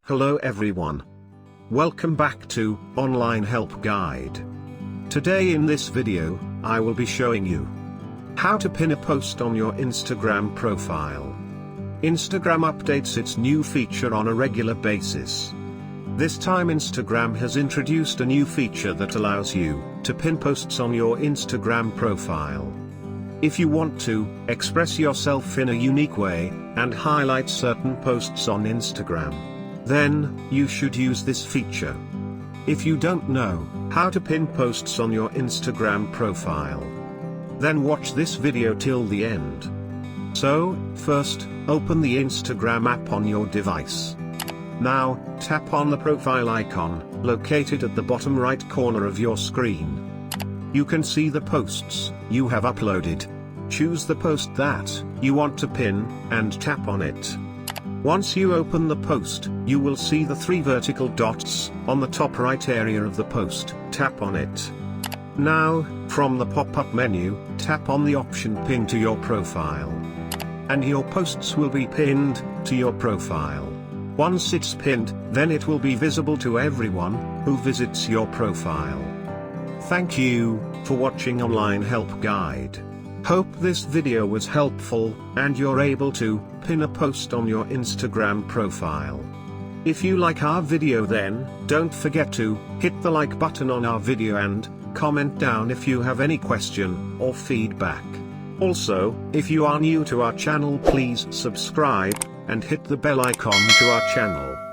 Hello everyone. Welcome back to Online Help Guide. Today in this video, I will be showing you how to pin a post on your Instagram profile. Instagram updates its new feature on a regular basis. This time Instagram has introduced a new feature that allows you to pin posts on your Instagram profile. If you want to express yourself in a unique way and highlight certain posts on Instagram, then you should use this feature. If you don't know how to pin posts on your Instagram profile, then watch this video till the end. So, first, open the Instagram app on your device. Now, tap on the profile icon, located at the bottom right corner of your screen. You can see the posts you have uploaded. Choose the post that you want to pin, and tap on it. Once you open the post, you will see the three vertical dots on the top right area of the post. Tap on it. Now, from the pop-up menu, tap on the option Pin to your profile. And your posts will be pinned to your profile. Once it's pinned, then it will be visible to everyone who visits your profile. Thank you for watching Online Help Guide. Hope this video was helpful, and you're able to pin a post on your Instagram profile. If you like our video, then don't forget to hit the like button on our video and comment down if you have any question or feedback. Also, if you are new to our channel, please subscribe and hit the bell icon to our channel.